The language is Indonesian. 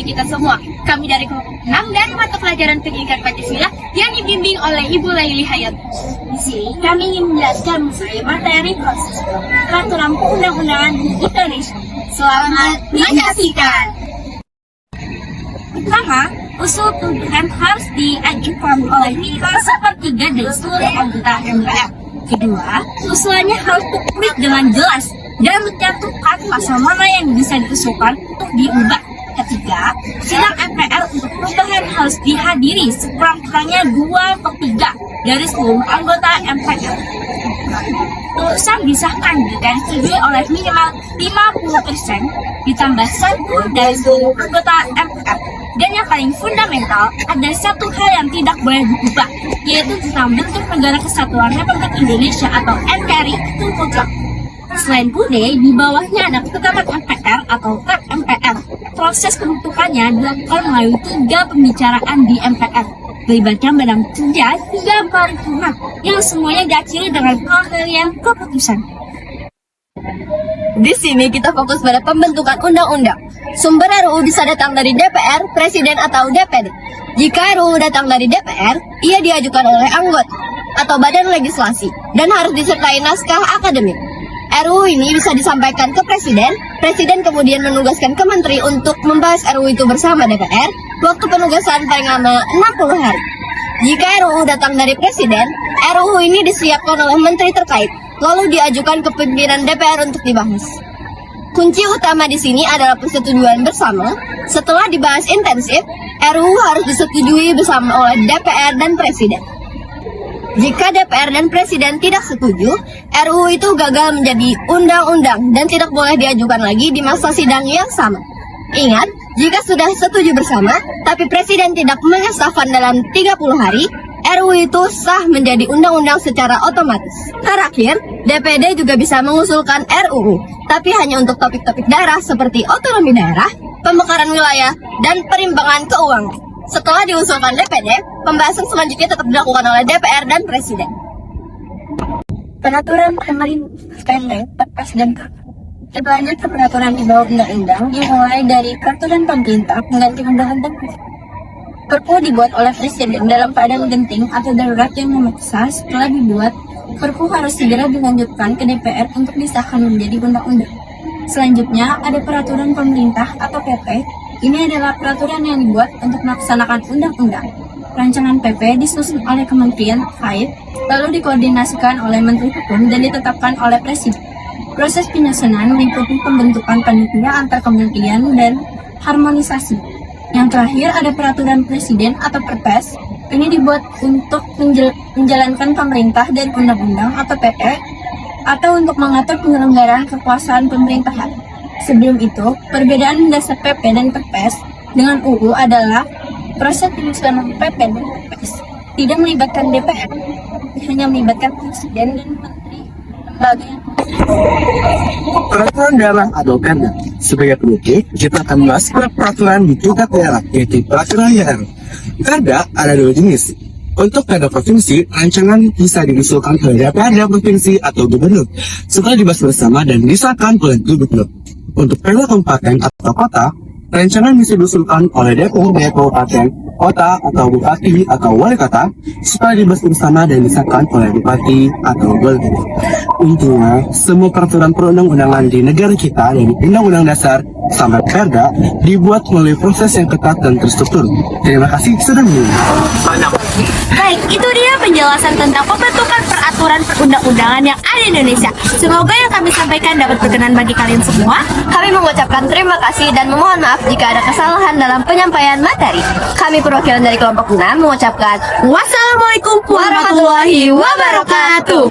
kita semua. Kami dari kelompok 6 dari mata pelajaran pendidikan Pancasila yang dibimbing oleh Ibu Laili Hayat. Di sini kami ingin menjelaskan mengenai materi proses peraturan perundang-undangan di Indonesia. Selamat menyaksikan. Pertama, usul tuntutan harus diajukan oleh minimal sepertiga dari seluruh anggota MPR. Kedua, usulannya harus tertulis dengan jelas dan mencantumkan pasal mana yang bisa diusulkan untuk diubah. Ketiga, sidang MPR untuk perubahan harus dihadiri sekurang-kurangnya 2/3 dari seluruh anggota MPR. Putusan disahkan jika disetujui oleh minimal 50% ditambah 1 dari seluruh anggota MPR. Dan yang paling fundamental, ada satu hal yang tidak boleh diubah, yaitu tentang bentuk Negara Kesatuan Republik Indonesia atau NKRI itu mutlak. Selain Bude, di bawahnya ada Ketua MPR atau TAP MPR. Proses pembentukannya dilakukan melalui 3 pembicaraan di MPR, melibatkan badan kerja hingga paripurna, yang semuanya diakhiri dengan keahlian keputusan. Di sini kita fokus pada pembentukan undang-undang. Sumber RUU bisa datang dari DPR, Presiden, atau DPD. Jika RUU datang dari DPR, ia diajukan oleh anggota atau badan legislasi dan harus disertai naskah akademik. RUU ini bisa disampaikan ke Presiden, Presiden kemudian menugaskan ke Menteri untuk membahas RUU itu bersama DPR, waktu penugasan paling lama 60 hari. Jika RUU datang dari Presiden, RUU ini disiapkan oleh Menteri terkait, lalu diajukan ke pimpinan DPR untuk dibahas. Kunci utama di sini adalah persetujuan bersama. Setelah dibahas intensif, RUU harus disetujui bersama oleh DPR dan Presiden. Jika DPR dan Presiden tidak setuju, RUU itu gagal menjadi undang-undang dan tidak boleh diajukan lagi di masa sidang yang sama. Ingat, jika sudah setuju bersama, tapi Presiden tidak mengesahkan dalam 30 hari, RUU itu sah menjadi undang-undang secara otomatis. Terakhir, DPD juga bisa mengusulkan RUU, tapi hanya untuk topik-topik daerah seperti otonomi daerah, pemekaran wilayah, dan perimbangan keuangan. Setelah diusulkan DPD, pembahasan selanjutnya tetap dilakukan oleh DPR dan Presiden. Peraturan pemerintah pendek, Perpres dan Perpu. Kita lanjut ke peraturan di bawah undang-undang, dimulai dari peraturan pemerintah pengganti undang-undang. Perpu dibuat oleh Presiden dalam keadaan genting atau darurat yang memaksa. Setelah dibuat, Perpu harus segera dilanjutkan ke DPR untuk disahkan menjadi undang-undang. Selanjutnya, ada peraturan pemerintah atau PP. Ini adalah peraturan yang dibuat untuk melaksanakan undang-undang. Rancangan PP disusun oleh kementerian terkait, lalu dikoordinasikan oleh Menteri Hukum dan ditetapkan oleh Presiden. Proses penyusunan meliputi pembentukan panitia antar kementerian dan harmonisasi. Yang terakhir ada peraturan Presiden atau Perpres. Ini dibuat untuk menjalankan pemerintah dan undang-undang atau PP, atau untuk mengatur penyelenggaraan kekuasaan pemerintahan. Sebelum itu, perbedaan mendasar PP dan Perpres dengan UU adalah proses penyusunan PP dan Perpres tidak melibatkan DPR, hanya melibatkan Presiden dan Menteri lembaga yang Peraturan daerah atau Perda. Sebagai penutup, kita akan membahas peraturan di tingkat daerah, yaitu peraturan daerah. Perda ada 2 jenis. Untuk perda provinsi, rancangan bisa diusulkan oleh DPRD provinsi atau gubernur, setelah dibahas bersama dan disahkan oleh gubernur. Untuk perda kabupaten atau kota, rancangan bisa diusulkan oleh DPRD kabupaten, kota atau bupati atau wali kota, setelah dibahas bersama dan disahkan oleh bupati atau wali kota. Intinya, semua peraturan perundang-undangan di negara kita, dari Undang-Undang Dasar sampai Perda, dibuat melalui proses yang ketat dan terstruktur. Terima kasih sudah menonton. Baik, itu dia penjelasan tentang pembentukan peraturan perundang-undangan yang ada di Indonesia. Semoga yang kami sampaikan dapat berkenan bagi kalian semua. Kami mengucapkan terima kasih dan memohon maaf jika ada kesalahan dalam penyampaian materi. Kami perwakilan dari kelompok 6 mengucapkan wassalamualaikum warahmatullahi wabarakatuh.